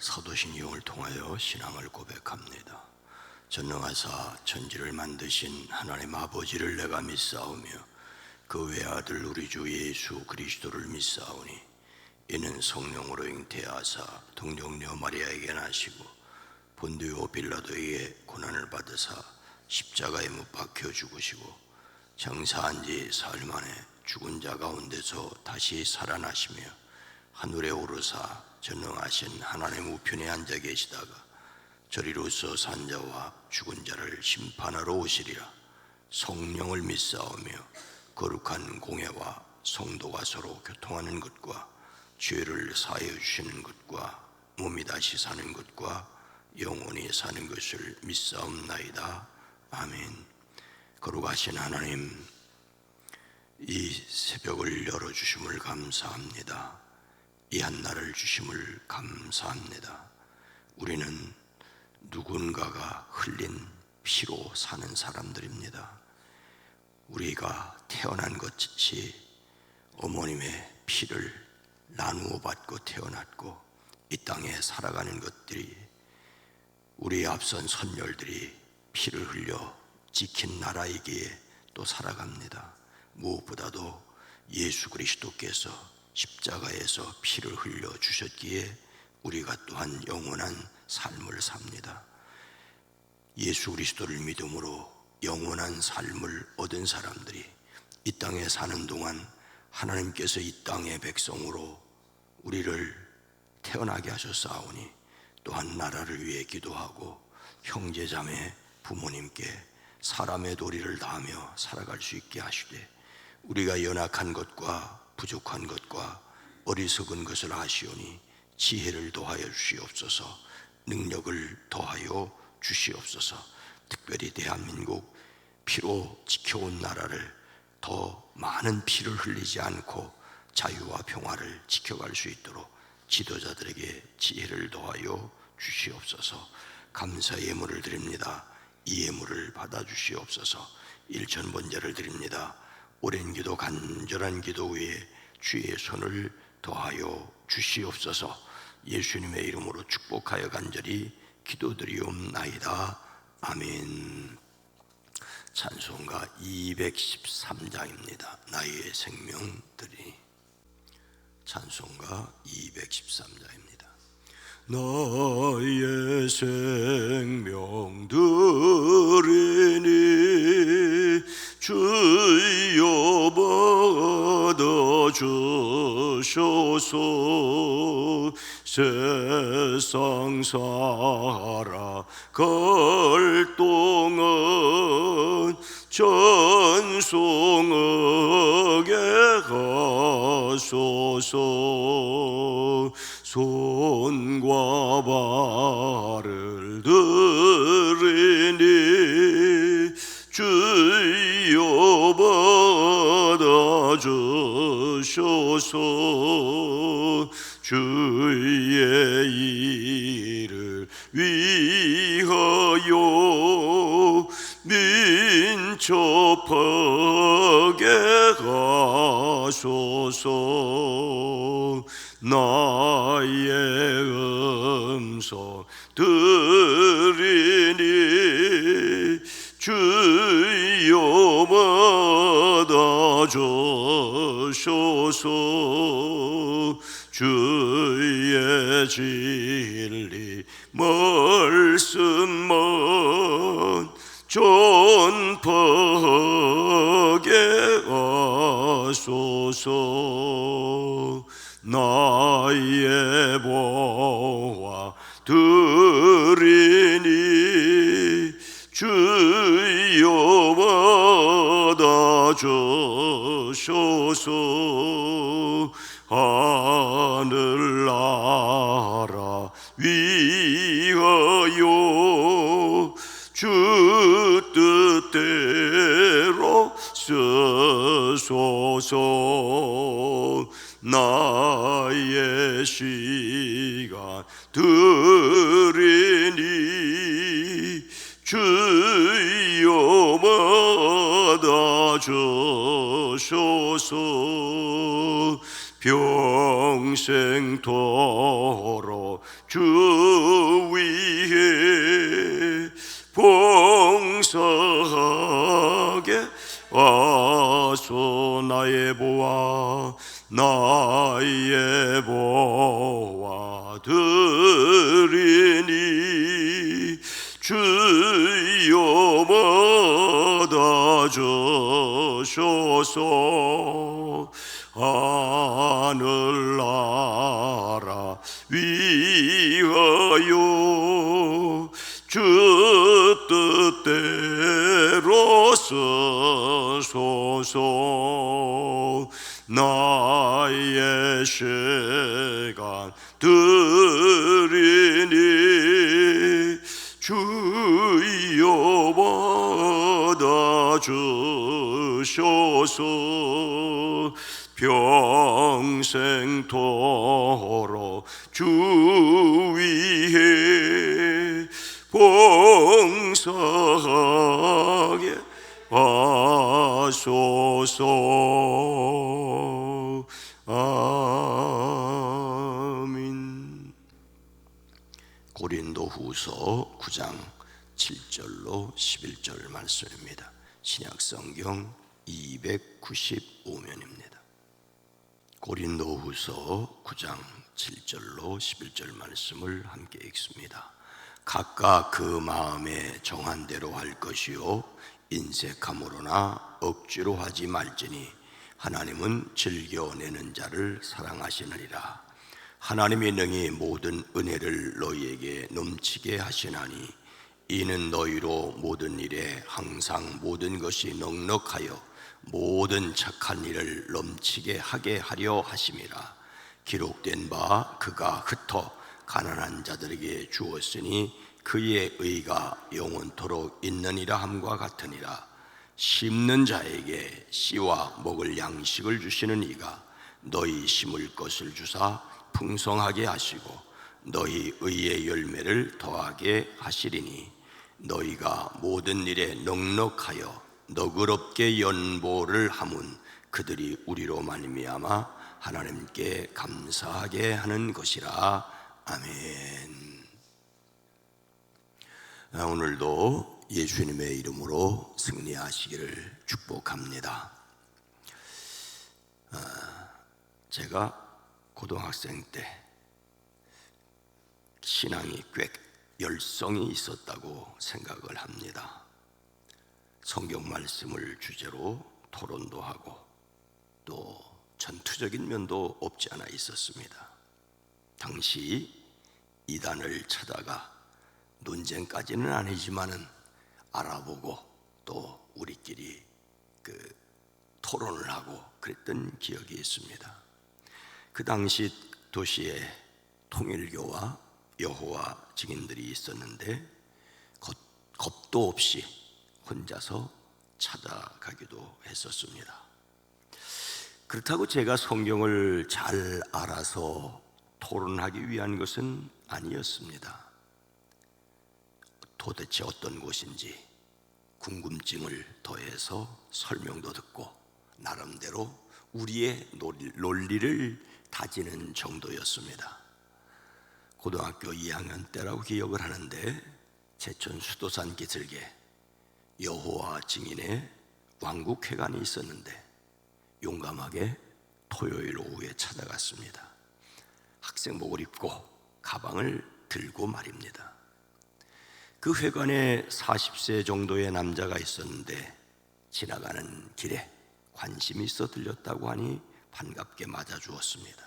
사도신 용을 통하여 신앙을 고백합니다. 전능하사 천지를 만드신 하나님 아버지를 내가 믿사오며 그 외아들 우리 주 예수 그리스도를 믿사오니 이는 성령으로 잉태하사 동정녀 마리아에게 나시고 본디오 빌라도에게 고난을 받으사 십자가에 못 박혀 죽으시고 장사한 지 사흘 만에 죽은 자 가운데서 다시 살아나시며 하늘에 오르사 전능하신 하나님 우편에 앉아 계시다가 저리로서 산 자와 죽은 자를 심판하러 오시리라. 성령을 믿사오며 거룩한 공회와 성도가 서로 교통하는 것과 죄를 사하여 주시는 것과 몸이 다시 사는 것과 영원히 사는 것을 믿사옵나이다. 아멘. 거룩하신 하나님, 이 새벽을 열어주심을 감사합니다. 이 한날을 주심을 감사합니다. 우리는 누군가가 흘린 피로 사는 사람들입니다. 우리가 태어난 것이 어머님의 피를 나누어 받고 태어났고 이 땅에 살아가는 것들이 우리 앞선 선열들이 피를 흘려 지킨 나라이기에 또 살아갑니다. 무엇보다도 예수 그리스도께서 십자가에서 피를 흘려 주셨기에 우리가 또한 영원한 삶을 삽니다. 예수 그리스도를 믿음으로 영원한 삶을 얻은 사람들이 이 땅에 사는 동안 하나님께서 이 땅의 백성으로 우리를 태어나게 하셨사오니 또한 나라를 위해 기도하고 형제자매 부모님께 사람의 도리를 다하며 살아갈 수 있게 하시되 우리가 연약한 것과 부족한 것과 어리석은 것을 아시오니 지혜를 더하여 주시옵소서. 능력을 더하여 주시옵소서. 특별히 대한민국 피로 지켜온 나라를 더 많은 피를 흘리지 않고 자유와 평화를 지켜갈 수 있도록 지도자들에게 지혜를 더하여 주시옵소서. 감사 예물을 드립니다. 이 예물을 받아 주시옵소서. 일천번제를 드립니다. 오랜 기도 간절한 기도 위에 주의 손을 더하여 주시옵소서. 예수님의 이름으로 축복하여 간절히 기도드리옵나이다. 아멘. 찬송가 213장입니다. 나의 생명들이. 찬송가 213장입니다. 나의 생명들이니 주여 받아주소서. 세상 살아갈 동안 전송하게 하소서. 손과 발을 들이니 주여 받아주소서. 주의 일을 위하여 민첩하게 하소서. 나의 음성 들으니 주여 받아주소서. 주의 진리 말씀만 전파하게 하소서. 나의 보화 들으니 주여 받아주소서. 하늘나라 위하여 주 뜻대로 쓰소서. 나의 시간 들으니 주여 받아주소서. 평생토록 주 위에 봉사하게 와서 나의 보아 나의 보아 드리니 주여 받아주소서. 하늘나라 위하여 주 뜻대로 쓰소서. 나의 시간 드리니 주여 받아주소서. 평생토록 주 위에 봉사하게 하소서. 아멘. 고린도후서 9장 7절로 11절 말씀입니다. 신약성경 295면입니다. 고린도후서 9장 7절로 11절 말씀을 함께 읽습니다. 각각 그 마음에 정한 대로 할 것이요 인색함으로나 억지로 하지 말지니 하나님은 즐겨내는 자를 사랑하시느니라. 하나님이 능히 모든 은혜를 너희에게 넘치게 하시나니 이는 너희로 모든 일에 항상 모든 것이 넉넉하여 모든 착한 일을 넘치게 하게 하려 하심이라. 기록된 바 그가 흩어 가난한 자들에게 주었으니 그의 의가 영원토록 있느니라 함과 같으니라. 심는 자에게 씨와 먹을 양식을 주시는 이가 너희 심을 것을 주사 풍성하게 하시고 너희 의의 열매를 더하게 하시리니 너희가 모든 일에 넉넉하여 너그럽게 연보를 함은 그들이 우리로 말미암아 하나님께 감사하게 하는 것이라. 아멘. 오늘도 예수님의 이름으로 승리하시기를 축복합니다. 제가 고등학생 때 신앙이 꽤 열성이 있었다고 생각을 합니다. 성경 말씀을 주제로 토론도 하고 또 전투적인 면도 없지 않아 있었습니다. 당시 이단을 찾아가 논쟁까지는 아니지만은 알아보고 또 우리끼리 토론을 하고 그랬던 기억이 있습니다. 그 당시 도시에 통일교와 여호와 증인들이 있었는데 겁도 없이 혼자서 찾아가기도 했었습니다. 그렇다고 제가 성경을 잘 알아서 토론하기 위한 것은 아니었습니다. 도대체 어떤 곳인지 궁금증을 더해서 설명도 듣고 나름대로 우리의 논리를 다지는 정도였습니다. 고등학교 2학년 때라고 기억을 하는데 제천 수도산 기슭에 여호와 증인의 왕국회관이 있었는데 용감하게 토요일 오후에 찾아갔습니다. 학생복을 입고 가방을 들고 말입니다. 그 회관에 40세 정도의 남자가 있었는데 지나가는 길에 관심이 있어 들렸다고 하니 반갑게 맞아주었습니다.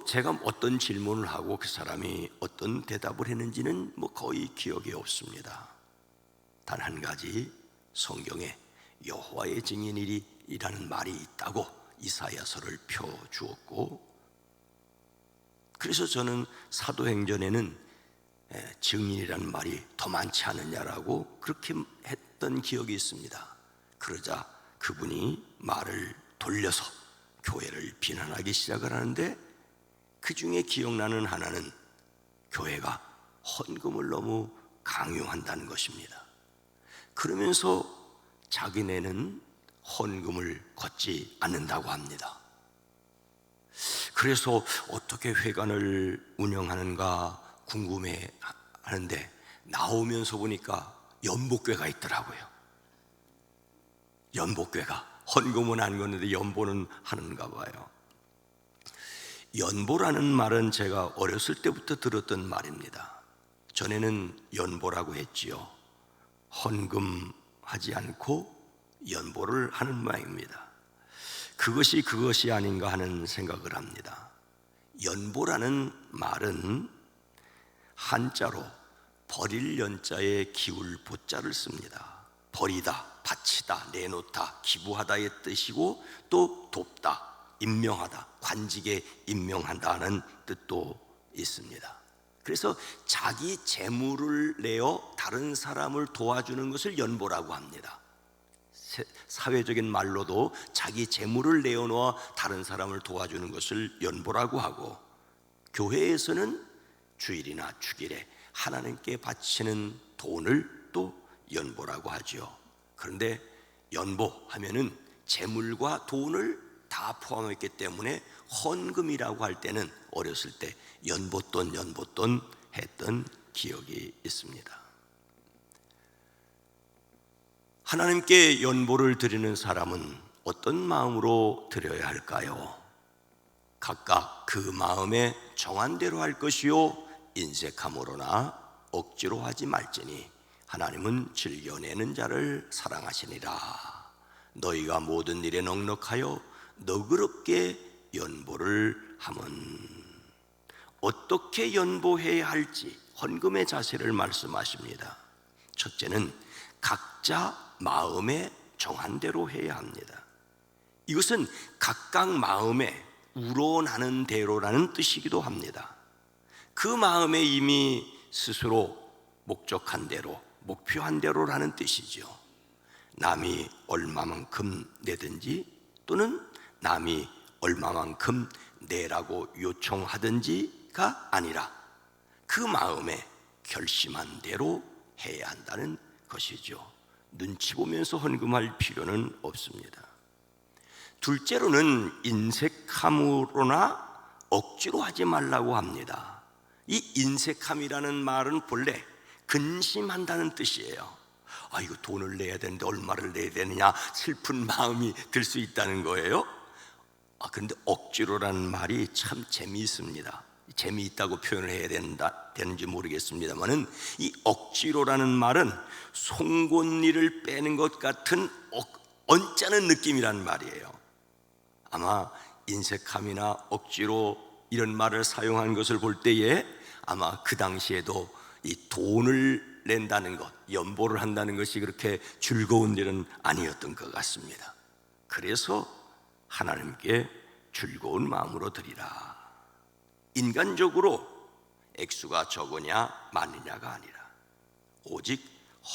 제가 어떤 질문을 하고 그 사람이 어떤 대답을 했는지는 거의 기억이 없습니다. 단 한 가지, 성경에 여호와의 증인이라는 말이 있다고 이사야서를 펴주었고, 그래서 저는 사도행전에는 증인이라는 말이 더 많지 않느냐라고 그렇게 했던 기억이 있습니다. 그러자 그분이 말을 돌려서 교회를 비난하기 시작을 하는데 그 중에 기억나는 하나는 교회가 헌금을 너무 강요한다는 것입니다. 그러면서 자기네는 헌금을 걷지 않는다고 합니다. 그래서 어떻게 회관을 운영하는가 궁금해 하는데 나오면서 보니까 연복궤가 있더라고요. 연복궤가 헌금은 안 걷는데 연보는 하는가 봐요. 연보라는 말은 제가 어렸을 때부터 들었던 말입니다. 전에는 연보라고 했지요. 헌금하지 않고 연보를 하는 모양입니다. 그것이 아닌가 하는 생각을 합니다. 연보라는 말은 한자로 버릴 연자에 기울 보자를 씁니다. 버리다, 바치다, 내놓다, 기부하다의 뜻이고 또 돕다, 임명하다, 관직에 임명한다는 뜻도 있습니다. 그래서 자기 재물을 내어 다른 사람을 도와주는 것을 연보라고 합니다. 사회적인 말로도 자기 재물을 내어놓아 다른 사람을 도와주는 것을 연보라고 하고, 교회에서는 주일이나 축일에 하나님께 바치는 돈을 또 연보라고 하죠. 그런데 연보 하면은 재물과 돈을 다 포함했기 때문에 헌금이라고 할 때는 어렸을 때 연보돈 했던 기억이 있습니다. 하나님께 연보를 드리는 사람은 어떤 마음으로 드려야 할까요? 각각 그 마음에 정한 대로 할 것이요 인색함으로나 억지로 하지 말지니 하나님은 즐겨내는 자를 사랑하시니라. 너희가 모든 일에 넉넉하여 너그럽게 연보를 함은. 어떻게 연보해야 할지 헌금의 자세를 말씀하십니다. 첫째는 각자 마음에 정한 대로 해야 합니다. 이것은 각각 마음에 우러나는 대로라는 뜻이기도 합니다. 그 마음에 이미 스스로 목적한 대로, 목표한 대로라는 뜻이죠. 남이 얼마만큼 내든지 또는 남이 얼마만큼 내라고 요청하든지가 아니라 그 마음에 결심한 대로 해야 한다는 것이죠. 눈치 보면서 헌금할 필요는 없습니다. 둘째로는 인색함으로나 억지로 하지 말라고 합니다. 이 인색함이라는 말은 본래 근심한다는 뜻이에요. 이거 돈을 내야 되는데 얼마를 내야 되느냐 슬픈 마음이 들 수 있다는 거예요. 그런데 억지로라는 말이 참 재미있습니다. 재미있다고 표현을 해야 되는지 모르겠습니다만은 이 억지로라는 말은 송곳니를 빼는 것 같은 언짢은 느낌이란 말이에요. 아마 인색함이나 억지로 이런 말을 사용한 것을 볼 때에 아마 그 당시에도 이 돈을 낸다는 것, 연보를 한다는 것이 그렇게 즐거운 일은 아니었던 것 같습니다. 그래서 하나님께 즐거운 마음으로 드리라. 인간적으로 액수가 적으냐 많으냐가 아니라 오직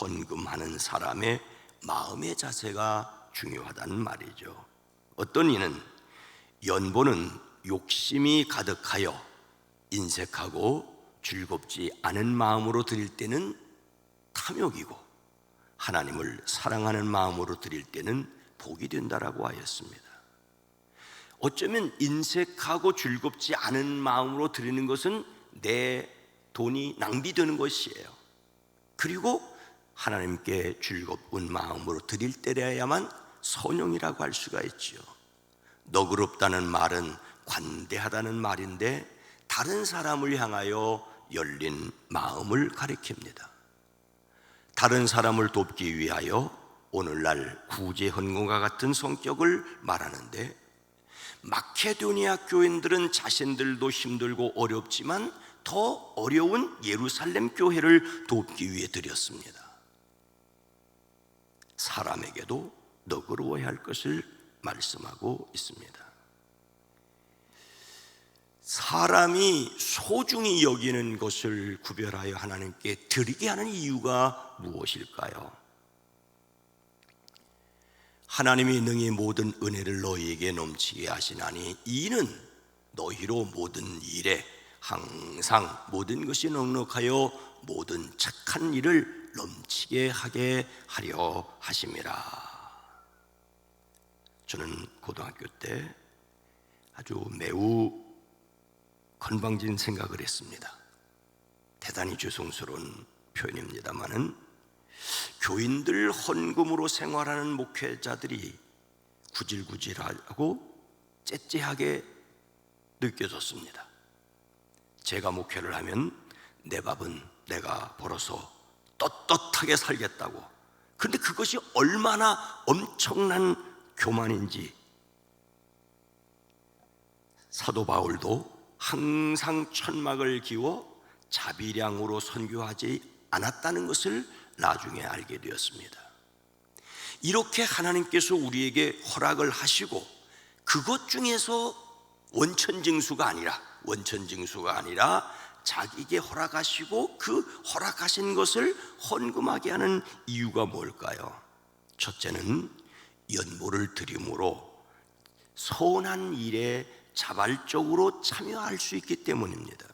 헌금하는 사람의 마음의 자세가 중요하다는 말이죠. 어떤 이는 연보는 욕심이 가득하여 인색하고 즐겁지 않은 마음으로 드릴 때는 탐욕이고 하나님을 사랑하는 마음으로 드릴 때는 복이 된다라고 하였습니다. 어쩌면 인색하고 즐겁지 않은 마음으로 드리는 것은 내 돈이 낭비되는 것이에요. 그리고 하나님께 즐거운 마음으로 드릴 때라야만 선용이라고 할 수가 있지요. 너그럽다는 말은 관대하다는 말인데 다른 사람을 향하여 열린 마음을 가리킵니다. 다른 사람을 돕기 위하여 오늘날 구제 헌금과 같은 성격을 말하는데, 마케도니아 교인들은 자신들도 힘들고 어렵지만 더 어려운 예루살렘 교회를 돕기 위해 드렸습니다. 사람에게도 너그러워야 할 것을 말씀하고 있습니다. 사람이 소중히 여기는 것을 구별하여 하나님께 드리게 하는 이유가 무엇일까요? 하나님이 능히 모든 은혜를 너희에게 넘치게 하시나니 이는 너희로 모든 일에 항상 모든 것이 넉넉하여 모든 착한 일을 넘치게 하게 하려 하심이라. 저는 고등학교 때 아주 매우 건방진 생각을 했습니다. 대단히 죄송스러운 표현입니다마는 교인들 헌금으로 생활하는 목회자들이 구질구질하고 째째하게 느껴졌습니다. 제가 목회를 하면 내 밥은 내가 벌어서 떳떳하게 살겠다고. 그런데 그것이 얼마나 엄청난 교만인지 사도 바울도 항상 천막을 기워 자비량으로 선교하지 않았다는 것을 나중에 알게 되었습니다. 이렇게 하나님께서 우리에게 허락을 하시고 그것 중에서 원천징수가 아니라 자기에게 허락하시고 그 허락하신 것을 헌금하게 하는 이유가 뭘까요? 첫째는 연보를 드림으로 선한 일에 자발적으로 참여할 수 있기 때문입니다.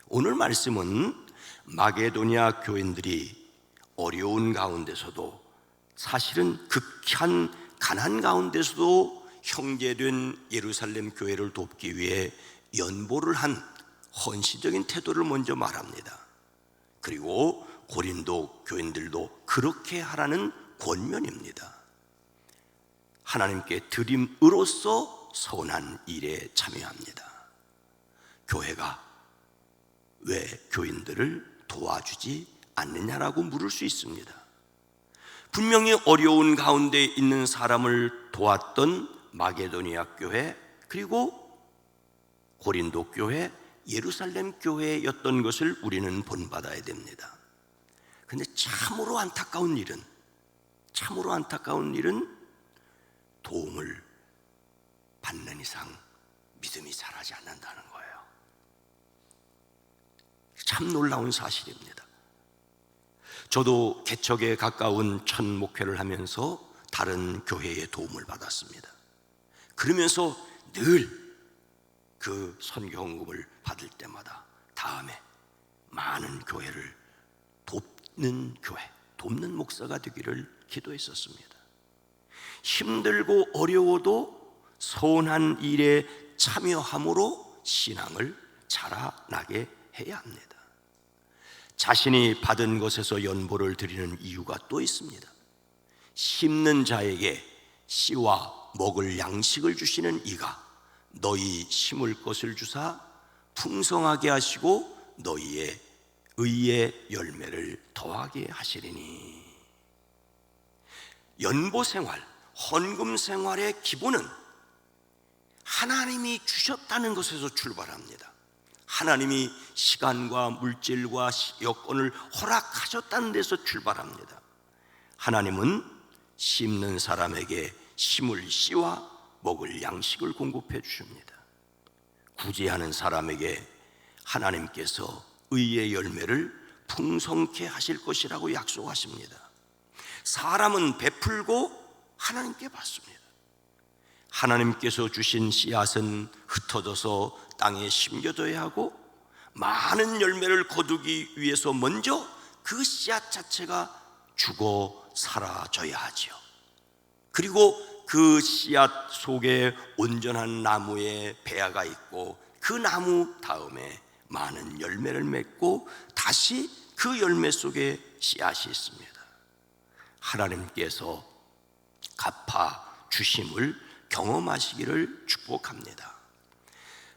오늘 말씀은 마게도냐 교인들이 어려운 가운데서도, 사실은 극한 가난 가운데서도 형제된 예루살렘 교회를 돕기 위해 연보를 한 헌신적인 태도를 먼저 말합니다. 그리고 고린도 교인들도 그렇게 하라는 권면입니다. 하나님께 드림으로써 선한 일에 참여합니다. 교회가 왜 교인들을 도와주지 않느냐라고 물을 수 있습니다. 분명히 어려운 가운데 있는 사람을 도왔던 마게도니아 교회, 그리고 고린도 교회, 예루살렘 교회였던 것을 우리는 본받아야 됩니다. 그런데 참으로 안타까운 일은 도움을 받는 이상 믿음이 자라지 않는다는 거예요. 참 놀라운 사실입니다. 저도 개척에 가까운 첫 목회를 하면서 다른 교회의 도움을 받았습니다. 그러면서 늘 그 선교 헌금을 받을 때마다 다음에 많은 교회를 돕는 목사가 되기를 기도했었습니다. 힘들고 어려워도 선한 일에 참여함으로 신앙을 자라나게 해야 합니다. 자신이 받은 것에서 연보를 드리는 이유가 또 있습니다. 심는 자에게 씨와 먹을 양식을 주시는 이가 너희 심을 것을 주사 풍성하게 하시고 너희의 의의 열매를 더하게 하시리니. 연보 생활, 헌금 생활의 기본은 하나님이 주셨다는 것에서 출발합니다. 하나님이 시간과 물질과 여건을 허락하셨다는 데서 출발합니다. 하나님은 심는 사람에게 심을 씨와 먹을 양식을 공급해 주십니다. 구제하는 사람에게 하나님께서 의의 열매를 풍성케 하실 것이라고 약속하십니다. 사람은 베풀고 하나님께 받습니다. 하나님께서 주신 씨앗은 흩어져서 땅에 심겨둬야 하고 많은 열매를 거두기 위해서 먼저 그 씨앗 자체가 죽어 사라져야 하지요. 그리고 그 씨앗 속에 온전한 나무의 배아가 있고 그 나무 다음에 많은 열매를 맺고 다시 그 열매 속에 씨앗이 있습니다. 하나님께서 갚아 주심을 경험하시기를 축복합니다.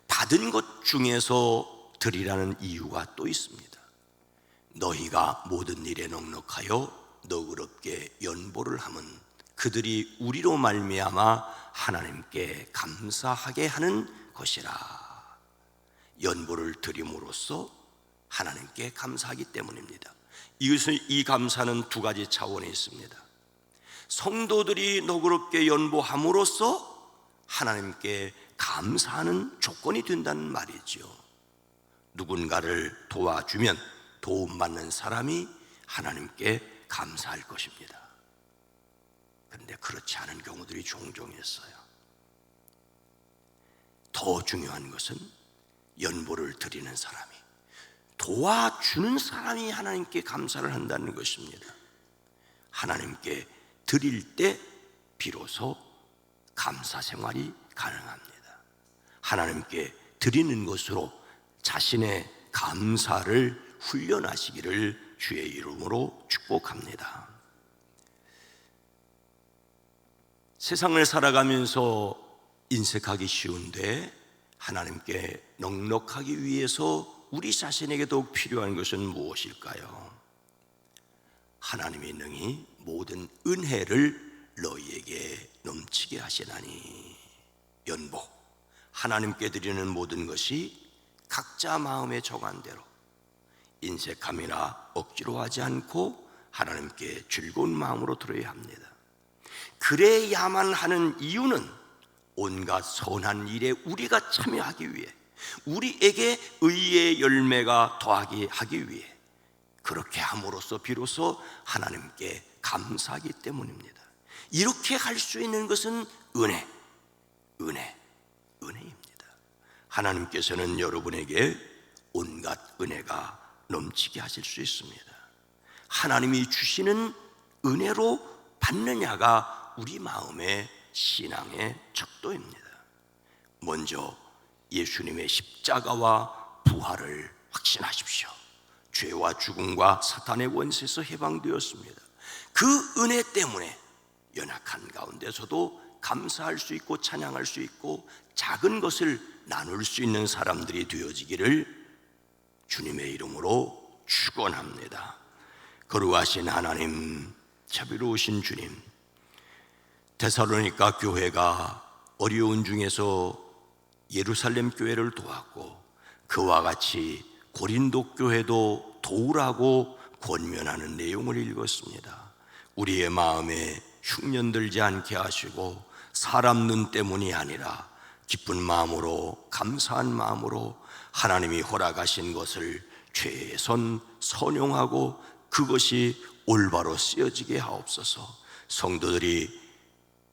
받은 것 중에서 드리라는 이유가 또 있습니다. 너희가 모든 일에 넉넉하여 너그럽게 연보를 하면 그들이 우리로 말미암아 하나님께 감사하게 하는 것이라. 연보를 드림으로써 하나님께 감사하기 때문입니다. 이 감사는 두 가지 차원에 있습니다. 성도들이 너그럽게 연보함으로써 하나님께 감사하는 조건이 된다는 말이죠. 누군가를 도와주면 도움받는 사람이 하나님께 감사할 것입니다. 그런데 그렇지 않은 경우들이 종종 있어요. 더 중요한 것은 연보를 드리는 사람이, 도와주는 사람이 하나님께 감사를 한다는 것입니다. 하나님께 드릴 때 비로소 감사 생활이 가능합니다. 하나님께 드리는 것으로 자신의 감사를 훈련하시기를 주의 이름으로 축복합니다. 세상을 살아가면서 인색하기 쉬운데 하나님께 넉넉하기 위해서 우리 자신에게 더욱 필요한 것은 무엇일까요? 하나님이 능히 모든 은혜를 너희에게 넘치게 하시나니. 연복, 하나님께 드리는 모든 것이 각자 마음에 정한 대로 인색함이나 억지로 하지 않고 하나님께 즐거운 마음으로 드려야 합니다. 그래야만 하는 이유는 온갖 선한 일에 우리가 참여하기 위해, 우리에게 의의 열매가 더하게 하기 위해, 그렇게 함으로써 비로소 하나님께 감사하기 때문입니다. 이렇게 할 수 있는 것은 은혜입니다. 하나님께서는 여러분에게 온갖 은혜가 넘치게 하실 수 있습니다. 하나님이 주시는 은혜로 받느냐가 우리 마음의 신앙의 척도입니다. 먼저 예수님의 십자가와 부활을 확신하십시오. 죄와 죽음과 사탄의 원세에서 해방되었습니다. 그 은혜 때문에 연약한 가운데서도 감사할 수 있고 찬양할 수 있고 작은 것을 나눌 수 있는 사람들이 되어지기를 주님의 이름으로 축원합니다. 거룩하신 하나님, 자비로우신 주님, 데살로니가 교회가 어려운 중에서 예루살렘 교회를 도왔고 그와 같이 고린도 교회도 도우라고 권면하는 내용을 읽었습니다. 우리의 마음에 흉년들지 않게 하시고 사람 눈 때문이 아니라 기쁜 마음으로, 감사한 마음으로 하나님이 허락하신 것을 최선 선용하고 그것이 올바로 쓰여지게 하옵소서. 성도들이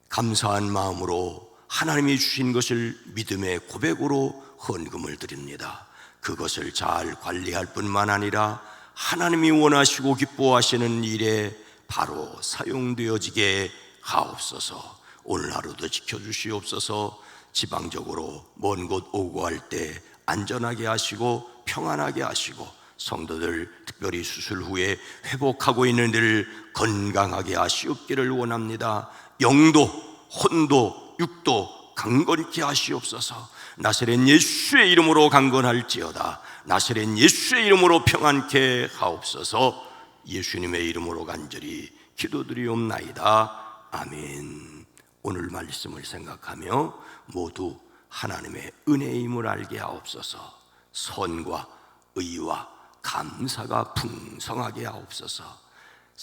감사한 마음으로 하나님이 주신 것을 믿음의 고백으로 헌금을 드립니다. 그것을 잘 관리할 뿐만 아니라 하나님이 원하시고 기뻐하시는 일에 바로 사용되어지게 하옵소서. 오늘 하루도 지켜주시옵소서. 지방적으로 먼 곳 오고 할 때 안전하게 하시고 평안하게 하시고, 성도들 특별히 수술 후에 회복하고 있는 이를 건강하게 하시옵기를 원합니다. 영도, 혼도, 육도 강건케 하시옵소서. 나사렛 예수의 이름으로 강건할지어다. 나사렛 예수의 이름으로 평안케 하옵소서. 예수님의 이름으로 간절히 기도드리옵나이다. 아멘. 오늘 말씀을 생각하며 모두 하나님의 은혜임을 알게 하옵소서. 선과 의와 감사가 풍성하게 하옵소서.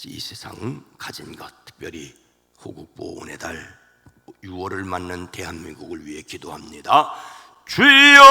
이 세상 가진 것, 특별히 호국보훈의 달 6월을 맞는 대한민국을 위해 기도합니다. 주여!